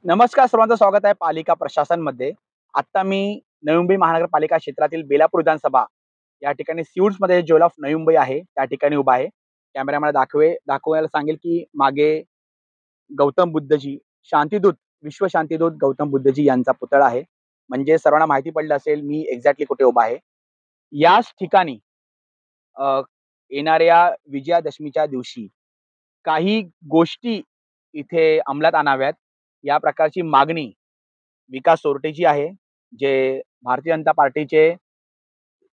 नमस्कार, सर्वांचं स्वागत आहे पालिका प्रशासनमध्ये. आत्ता मी नवी मुंबई महानगरपालिका क्षेत्रातील बेलापूर विधानसभा या ठिकाणी सिउड्समध्ये ज्वेल ऑफ नवी मुंबई आहे, त्या ठिकाणी उभा आहे. कॅमेरा मला दाखवायला सांगेल, की मागे गौतम बुद्धजी, शांतीदूत, विश्व शांतीदूत गौतम बुद्धजी यांचा पुतळा आहे. म्हणजे सर्वांना माहिती पडलं असेल, मी एक्झॅक्टली कुठे उभा आहे. याच ठिकाणी अ, येणाऱ्या विजयादशमीच्या दिवशी काही गोष्टी इथे अंमलात आणाव्यात, या प्रकारची मागणी विकास सोरटेजी आहे, जे भारतीय जनता पार्टीचे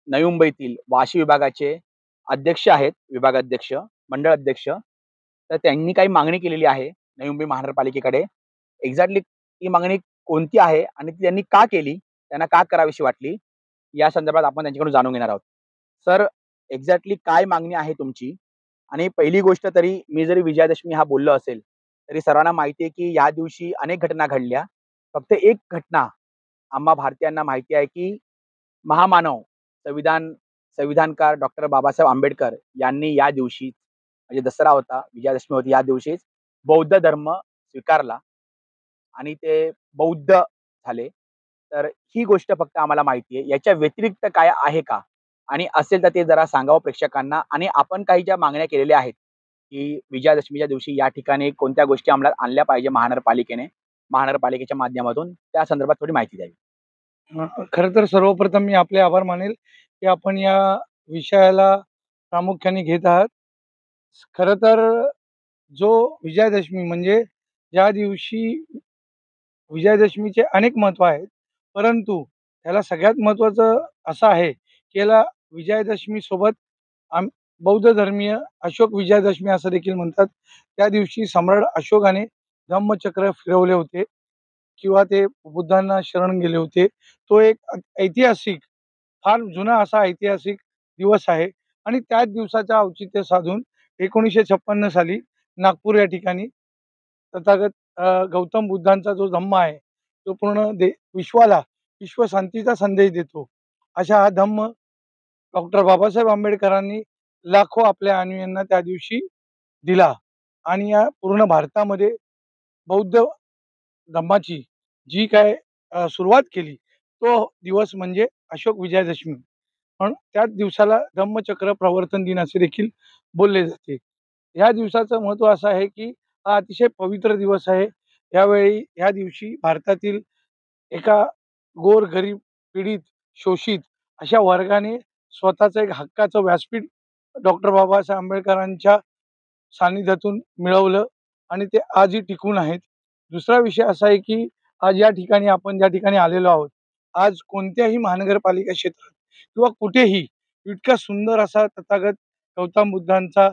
नवी मुंबईतील वाशी विभागाचे अध्यक्ष आहेत, विभागाध्यक्ष, मंडळ अध्यक्ष. तर त्यांनी काही मागणी केलेली आहे नवी मुंबई महानगरपालिकेकडे. एक्झॅक्टली ती मागणी कोणती आहे आणि ती त्यांनी का केली? त्यांना का करावीशी वाटली? या संदर्भात आपण त्यांच्याकडून जाणून घेणार आहोत. सर, एक्झॅक्टली काय मागणी आहे तुमची? आणि पहिली गोष्ट तरी मी जरी विजयादशमी हा बोललो असेल, तरी सर्वांना माहिती आहे, की या दिवशी अनेक घटना घडल्या. फक्त एक घटना आम्हा भारतीयांना माहिती आहे, की महामानव संविधान संविधानकार डॉक्टर बाबासाहेब आंबेडकर यांनी या दिवशी म्हणजे दसरा होता, विजयादशमी होती, या दिवशीच बौद्ध धर्म स्वीकारला आणि ते बौद्ध झाले. तर ही गोष्ट फक्त आम्हाला माहिती आहे. याच्या व्यतिरिक्त काय आहे का? आणि असेल तर ते जरा सांगावं प्रेक्षकांना. आणि आपण काही ज्या मागण्या केलेल्या आहेत, की विजयादशमीच्या दिवशी या ठिकाणी कोणत्या गोष्टी अंमलात आणल्या पाहिजे महानगरपालिकेने, महानगरपालिकेच्या माध्यमातून, त्या संदर्भात थोडी माहिती द्यावी. खरं तर सर्वप्रथम मी आपले आभार मानेल, की आपण या विषयाला प्रामुख्याने घेत आहात. खरं तर जो विजयादशमी म्हणजे ज्या दिवशी विजयादशमीचे अनेक महत्त्व आहेत. परंतु त्याला सगळ्यात महत्त्वाचं असं आहे, की याला विजयादशमीसोबत आम बौद्ध धर्मीय अशोक विजयादशमी असं देखील म्हणतात. त्या दिवशी सम्राट अशोकाने धम्मचक्र फिरवले होते किंवा ते बुद्धांना शरण गेले होते. तो एक ऐतिहासिक, फार जुना असा ऐतिहासिक दिवस आहे आणि त्याच दिवसाचं औचित्य साधून 1956 साली नागपूर या ठिकाणी तथागत गौतम बुद्धांचा जो धम्म आहे, तो पूर्ण विश्वाला विश्वशांतीचा संदेश देतो. अशा हा धम्म डॉक्टर बाबासाहेब आंबेडकरांनी लाखो आपल्या अनुयायांना त्या दिवशी दिला आणि या पूर्ण भारतामध्ये बौद्ध धम्माची जी काय सुरुवात केली, तो दिवस म्हणजे अशोक विजयादशमी. म्हणून त्याच दिवसाला धम्मचक्र प्रवर्तन दिन असे देखील बोलले जाते. ह्या दिवसाचं महत्त्व असं आहे, की हा अतिशय पवित्र दिवस आहे. यावेळी ह्या दिवशी भारतातील एका गोरगरीब, पीडित, शोषित अशा वर्गाने स्वतःचं एक हक्काचं व्यासपीठ डॉक्टर बाबासाहेब आंबेडकरांच्या सानिध्यातून मिळवलं आणि ते आजही टिकून आहेत. दुसरा विषय असा आहे, की आज या ठिकाणी आपण ज्या ठिकाणी आलेलो आहोत, आज कोणत्याही महानगरपालिका क्षेत्रात किंवा कुठेही इतका सुंदर असा तथागत गौतम बुद्धांचा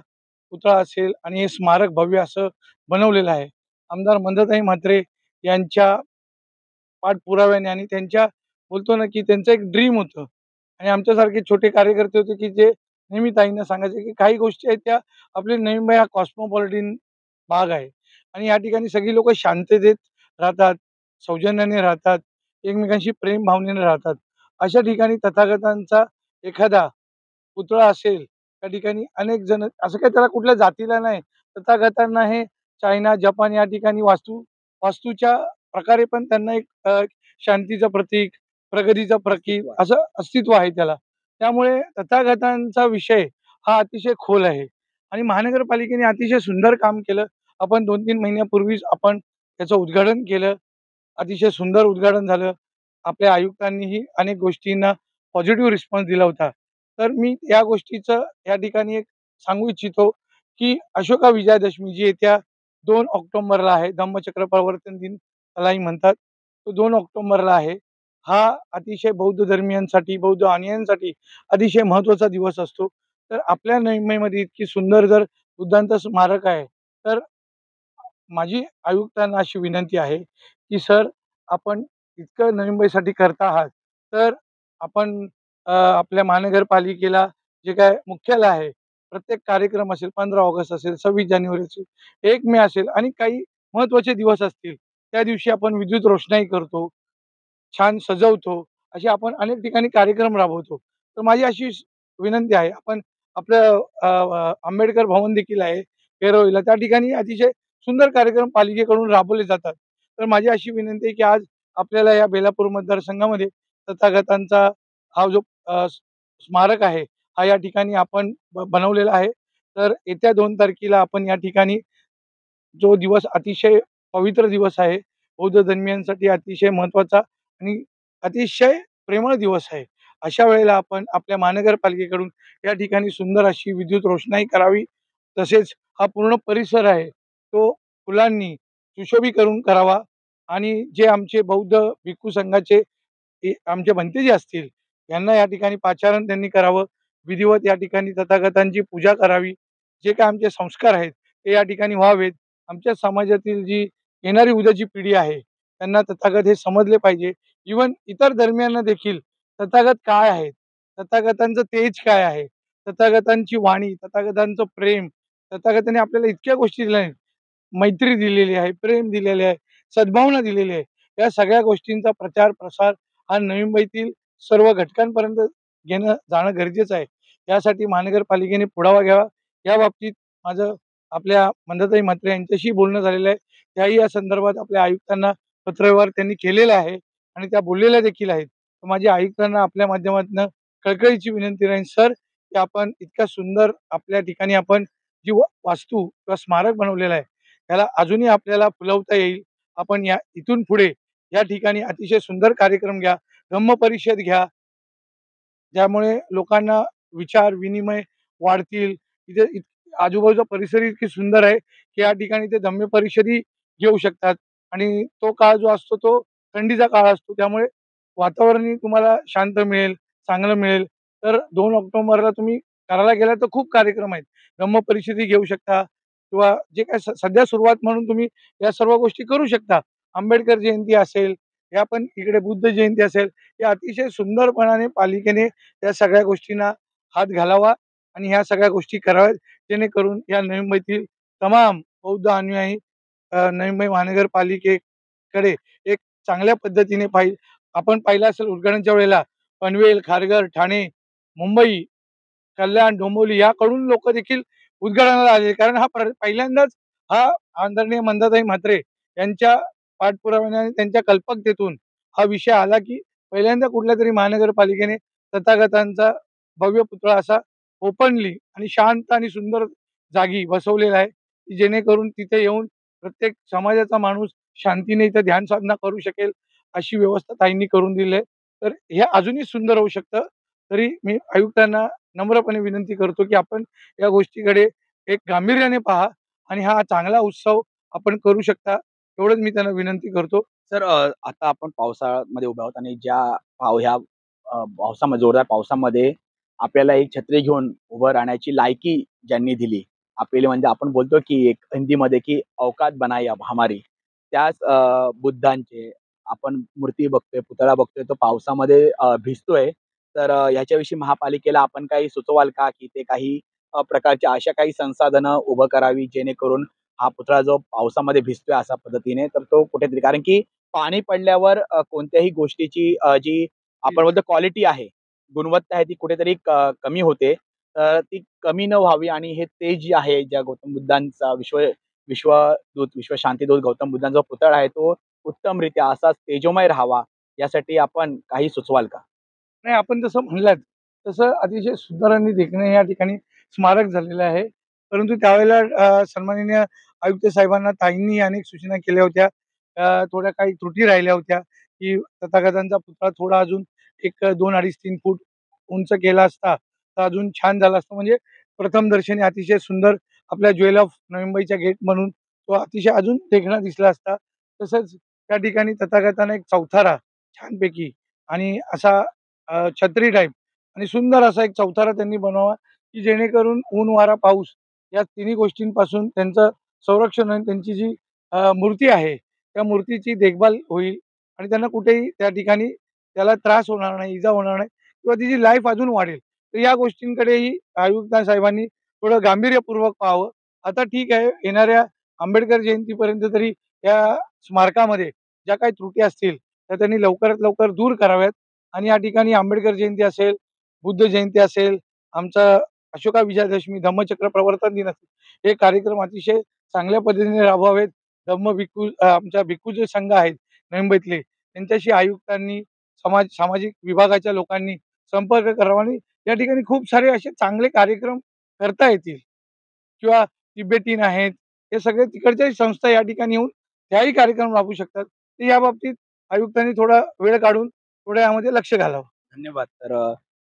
पुतळा असेल आणि हे स्मारक भव्य असं बनवलेलं आहे. आमदार मंदाताई म्हात्रे यांच्या पाठपुराव्याने आणि त्यांच्या बोलतो ना, की त्यांचं एक ड्रीम होतं आणि आमच्यासारखे छोटे कार्यकर्ते होते, की जे नेहमी ताईंना सांगायचे, की काही गोष्टी आहेत त्या आपली नवी मुंबई हा कॉस्मोपॉलिटन भाग आहे आणि या ठिकाणी सगळी लोकं शांततेत राहतात, सौजन्याने राहतात, एकमेकांशी प्रेम भावनेने राहतात. अशा ठिकाणी तथागतांचा एखादा पुतळा असेल, त्या ठिकाणी अनेक जण असं काही त्याला कुठल्या जातीला नाही, तथागतांना हे चायना, जपान या ठिकाणी वास्तूच्या प्रकारे पण त्यांना एक शांतीचं प्रतीक, प्रगतीचं प्रतीक असं अस्तित्व आहे त्याला. त्यामुळे तथागतांचा विषय हा अतिशय खोल आहे आणि महानगरपालिकेने अतिशय सुंदर काम केलं. आपण 2-3 महिन्यापूर्वीच आपण त्याचं उद्घाटन केलं. अतिशय सुंदर उद्घाटन झालं. आपल्या आयुक्तांनीही अनेक गोष्टींना पॉझिटिव्ह रिस्पॉन्स दिला होता. तर मी या गोष्टीचं या ठिकाणी एक सांगू इच्छितो, की अशोका विजयादशमी जी येत्या 2 ऑक्टोबरला आहे, धम्मचक्र प्रवर्तन दिन त्यालाही म्हणतात. तो 2 ऑक्टोबरला आहे. हा अतिशय बौद्ध धर्मीयांसाठी, बौद्ध अनुयायांसाठी अतिशय महत्त्वाचा दिवस असतो. तर आपल्या नवी मुंबईमध्ये इतकी सुंदर जर बुद्धांचं स्मारक आहे, तर माझी आयुक्तांना अशी विनंती आहे, की सर आपण इतकं नवी मुंबईसाठी करत आहात, तर आपण आपल्या महानगरपालिकेला जे काय मुख्यालय आहे, प्रत्येक कार्यक्रम असेल, 15 ऑगस्ट असेल, 26 जानेवारी असेल, 1 मे असेल आणि काही महत्त्वाचे दिवस असतील, त्या दिवशी आपण विद्युत रोषणाई करतो, छान सजवतो, असे आपण अनेक ठिकाणी कार्यक्रम राबवतो. तर माझी अशी विनंती आहे, आपण आपलं आंबेडकर भवन देखील आहे, पेरवलीला, त्या ठिकाणी अतिशय सुंदर कार्यक्रम पालिकेकडून राबवले जातात. तर माझी अशी विनंती आहे की आज आपल्याला या बेलापूर मतदारसंघामध्ये तथागतांचा हा जो स्मारक आहे, हा या ठिकाणी आपण बनवलेला आहे. तर येत्या 2 तारखेला आपण या ठिकाणी जो दिवस अतिशय पवित्र दिवस आहे, बौद्ध धर्मीयांसाठी अतिशय महत्त्वाचा आणि अतिशय प्रेमळ दिवस आहे. अशा वेळेला आपण आपल्या महानगरपालिकेकडून या ठिकाणी सुंदर अशी विद्युत रोषणाई करावी. तसेच हा पूर्ण परिसर आहे, तो फुलांनी सुशोभीकरण करावा आणि जे आमचे बौद्ध भिक्खू संघाचे आमचे भंतेजी असतील, यांना या ठिकाणी पाचारण त्यांनी करावं. विधिवत या ठिकाणी तथागतांची पूजा करावी. जे काही आमचे संस्कार आहेत, ते या ठिकाणी व्हावेत. आमच्या समाजातील जी येणारी उद्याची पिढी आहे, त्यांना तथागत हे समजले पाहिजे. इव्हन इतर धर्मियांना देखील तथागत काय आहेत, तथागतांचं तेज काय आहे, तथागतांची वाणी, तथागतांचं प्रेम, तथागतांनी आपल्याला इतक्या गोष्टी दिल्या आहेत. मैत्री दिलेली आहे, प्रेम दिलेले आहे, सद्भावना दिलेली आहे. या सगळ्या गोष्टींचा प्रचार प्रसार हा नवी मुंबईतील सर्व घटकांपर्यंत जाणं गरजेचं आहे. यासाठी महानगरपालिकेने पुढावा घ्यावा. या बाबतीत माझं आपल्या मंदाताई म्हात्रे यांच्याशी बोलणं झालेलं आहे. त्याही या संदर्भात आपल्या आयुक्तांना पत्रव्यवहार त्यांनी केलेला आहे आणि त्या बोललेल्या देखील आहेत. तर माझी आयुक्तांना आपल्या माध्यमातून कळकळीची विनंती राहील, सर, की आपण इतक्या सुंदर आपल्या ठिकाणी आपण जी वास्तू किंवा स्मारक बनवलेलं आहे, त्याला अजूनही आपल्याला फुलवता येईल. आपण या इथून पुढे या ठिकाणी अतिशय सुंदर कार्यक्रम घ्या, धम्म परिषद घ्या, ज्यामुळे लोकांना विचार विनिमय वाढतील. तिथे आजूबाजूचा परिसर इतकी सुंदर आहे, की या ठिकाणी ते धम्म परिषदही घेऊ शकतात आणि तो काळ जो असतो तो थंडीचा काळ असतो. त्यामुळे वातावरणही तुम्हाला शांत मिळेल, चांगलं मिळेल. तर 2 ऑक्टोबरला तुम्ही करायला गेला तर खूप कार्यक्रम आहेत. धम्म परिषदही घेऊ शकता किंवा जे काही सध्या सुरुवात म्हणून तुम्ही या सर्व गोष्टी करू शकता. आंबेडकर जयंती असेल, या पण इकडे बुद्ध जयंती असेल, या अतिशय सुंदरपणाने पालिकेने या सगळ्या गोष्टींना हात घालावा आणि ह्या सगळ्या गोष्टी कराव्यात. जेणेकरून या नवी मुंबईतील तमाम बौद्ध अनुयायी नवी मुंबई महानगरपालिकेकडे एक चांगल्या पद्धतीने आपण पाहिलं असेल उद्घाटनाच्या वेळेला पनवेल, खारघर, ठाणे, मुंबई, कल्याण, डोंबिवली याकडून लोक देखील उद्घाटनाला आले. कारण हा पहिल्यांदाच हा आदरणीय मंदाताई म्हात्रे यांच्या पाठपुराव्याने आणि त्यांच्या कल्पकतेतून हा विषय आला, की पहिल्यांदा कुठल्यातरी महानगरपालिकेने तथागतांचा भव्य पुतळा असा ओपनली आणि शांत आणि सुंदर जागी बसवलेला आहे, की जेणेकरून तिथे येऊन प्रत्येक समाजाचा माणूस शांतीने इथे ध्यान साधना करू शकेल, अशी व्यवस्था ताईंनी करून दिली आहे. तर हे अजूनही सुंदर होऊ शकतं. तरी मी आयुक्तांना नम्रपणे विनंती करतो, की आपण या गोष्टीकडे एक गांभीर्याने पहा आणि हा चांगला उत्सव आपण करू शकता. एवढंच मी त्यांना विनंती करतो. सर, आता आपण पावसाळ्यामध्ये उभे आहोत आणि ह्या पावसामध्ये जोरदार पावसामध्ये आपल्याला एक छत्री घेऊन उभं राहण्याची लायकी ज्यांनी दिली, आपल्याला म्हणजे आपण बोलतो की एक हिंदीमध्ये की औकात बनाई अब हमारी. त्याच बुद्धांचे आपण मूर्ती बघतोय, पुतळा बघतोय, तो पावसामध्ये भिजतोय. तर याच्याविषयी महापालिकेला आपण काही सुचवाल का, की ते काही प्रकारच्या अशा काही संसाधनं उभं करावी, जेणेकरून हा पुतळा जो पावसामध्ये भिजतोय अशा पद्धतीने, तर तो कुठेतरी, कारण की पाणी पडल्यावर कोणत्याही गोष्टीची जी आपण बोलतो क्वालिटी आहे, गुणवत्ता आहे, ती कुठेतरी कमी होते. तर ती कमी न व्हावी आणि हे तेज जे आहे, ज्या गौतम बुद्धांचा विश्वदूत, विश्वशांतीदूत गौतम बुद्धांचा पुतळा आहे, तो उत्तमरित्या असाच तेजोमय राहावा, यासाठी आपण काही सुचवाल का? नाही, आपण जसं म्हणलात, तसं अतिशय सुंदर आणि देखणं या ठिकाणी स्मारक झालेलं आहे. परंतु त्यावेळेला सन्माननीय आयुक्त साहेबांना ताईंनी अनेक सूचना केल्या होत्या. थोड्या काही त्रुटी राहिल्या होत्या, की तथागतांचा पुतळा थोडा अजून एक 2, 2.5, 3 फूट उंच केला असता, तर अजून छान झालं असतं. म्हणजे प्रथमदर्शनी अतिशय सुंदर आपल्या ज्वेल ऑफ नवी मुंबईच्या गेट म्हणून तो अतिशय अजून देखणा दिसला असता. तसंच त्या ठिकाणी तथागतांना एक चौथारा छानपैकी आणि असा छत्री टाईप आणि सुंदर असा एक चौथारा त्यांनी बनवावा, की जेणेकरून ऊन, वारा, पाऊस या तिन्ही गोष्टींपासून त्यांचं संरक्षण होईल. त्यांची जी मूर्ती आहे, त्या मूर्तीची देखभाल होईल आणि त्यांना कुठेही त्या ठिकाणी त्याला त्रास होणार नाही, इजा होणार नाही किंवा तिची लाईफ अजून वाढेल. तर या गोष्टींकडेही आयुक्त साहेबांनी थोडं गांभीर्यपूर्वक पाहावं. आता ठीक आहे, येणाऱ्या आंबेडकर जयंतीपर्यंत तरी या स्मारकामध्ये ज्या काही त्रुटी असतील, त्या त्यांनी लवकरात लवकर दूर कराव्यात आणि या ठिकाणी आंबेडकर जयंती असेल, बुद्ध जयंती असेल, आमचा अशोका विजयादशमी, धम्मचक्र प्रवर्तन दिन असेल, हे कार्यक्रम अतिशय चांगल्या पद्धतीने राबवावेत आमच्या भिक्खू जे संघ आहेत नवी मुंबईतले, त्यांच्याशी आयुक्तांनी, सामाजिक विभागाच्या लोकांनी संपर्क करावा आणि या ठिकाणी खूप सारे असे चांगले कार्यक्रम करता येतील किंवा तिबेटीन आहेत, हे सगळे तिकडच्याही संस्था या ठिकाणी येऊन त्याही कार्यक्रम राबवू शकतात. तर या बाबतीत आयुक्तांनी थोडा वेळ काढून थोडं यामध्ये लक्ष घालावं. धन्यवाद. तर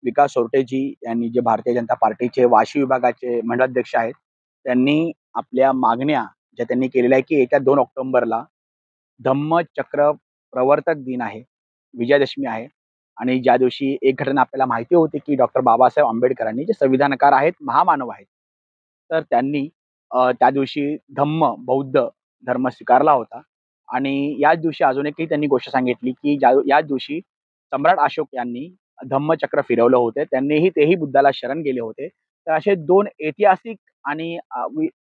विकास सोरटेजी यांनी जे भारतीय जनता पार्टीचे वाशी विभागाचे मंडलाध्यक्ष आहेत, त्यांनी आपल्या मागण्या ज्या त्यांनी केलेल्या आहे, की येत्या 2 ऑक्टोबरला धम्मचक्र प्रवर्तक दिन आहे, विजयादशमी आहे आणि ज्या दिवशी एक घटना आपल्याला माहिती होती, की डॉक्टर बाबासाहेब आंबेडकरांनी जे संविधानकार आहेत, महामानव आहेत. तर त्यांनी त्या दिवशी बौद्ध धर्म स्वीकारला होता आणि याच दिवशी अजून एकही त्यांनी गोष्ट सांगितली, की याच दिवशी सम्राट अशोक यांनी धम्मचक्र फिरवलं होतं. त्यांनीही तेही बुद्धाला शरण गेले होते. तर असे 2 ऐतिहासिक आणि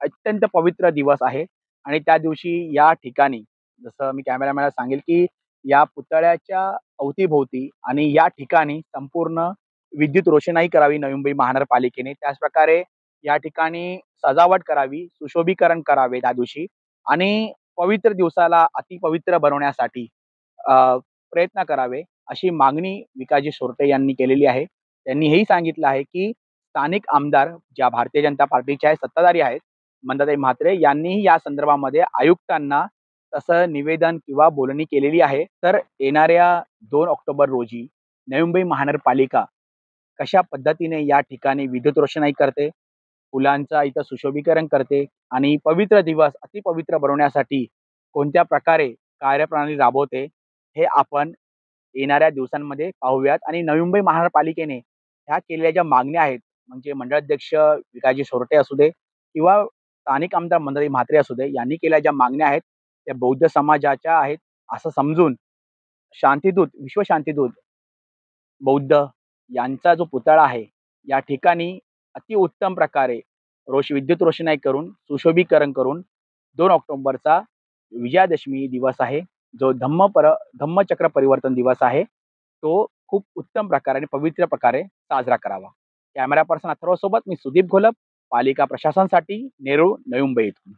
अत्यंत पवित्र दिवस आहे आणि त्या दिवशी या ठिकाणी जसं मी कॅमेरामॅनला सांगेल, की या पुतळ्याच्या अवतीभोवती आणि या ठिकाणी संपूर्ण विद्युत रोषणाई करावी नवी मुंबई महानगरपालिकेने. त्याचप्रकारे या ठिकाणी सजावट करावी, सुशोभीकरण करावे त्या दिवशी आणि पवित्र दिवसाला अतिपवित्र बनवण्यासाठी प्रयत्न करावे, अशी मागणी विकासजी सोरटे यांनी केलेली आहे. त्यांनी हेही सांगितलं आहे, की स्थानिक आमदार ज्या भारतीय जनता पार्टीच्या सत्ताधारी आहेत, मंदाताई म्हात्रे यांनीही या संदर्भामध्ये आयुक्तांना तसं निवेदन किंवा बोलणी केलेली आहे. तर येणाऱ्या 2 ऑक्टोबर रोजी नवी मुंबई महानगरपालिका कशा पद्धतीने या ठिकाणी विद्युत रोषणाई करते, फुलांचा इथं सुशोभीकरण करते आणि पवित्र दिवस अतिपवित्र बनवण्यासाठी कोणत्या प्रकारे कार्यप्रणाली राबवते, हे आपण येणाऱ्या दिवसांमध्ये पाहूयात आणि नवी मुंबई महानगरपालिकेने ह्या केलेल्या ज्या मागण्या आहेत, म्हणजे मंडळाध्यक्ष विकासजी सोरटे असू दे किंवा स्थानिक आमदार मंदाताई म्हात्रे असू दे, यांनी केलेल्या ज्या मागण्या आहेत, त्या बौद्ध समाजाच्या आहेत असं समजून विश्व शांतीदूत बौद्ध यांचा जो पुतळा आहे, या ठिकाणी अतिउत्तम प्रकारे विद्युत रोषणाई करून, सुशोभीकरण करून 2 ऑक्टोबरचा विजयादशमी दिवस आहे, जो धम्मचक्र परिवर्तन दिवस आहे, तो खूप उत्तम प्रकारे आणि पवित्र प्रकारे साजरा करावा. कॅमेरा पर्सन अथर्वसोबत मी सुदीप घोलप, पालिका प्रशासनासाठी नेरूळ, नवी मुंबई येथून.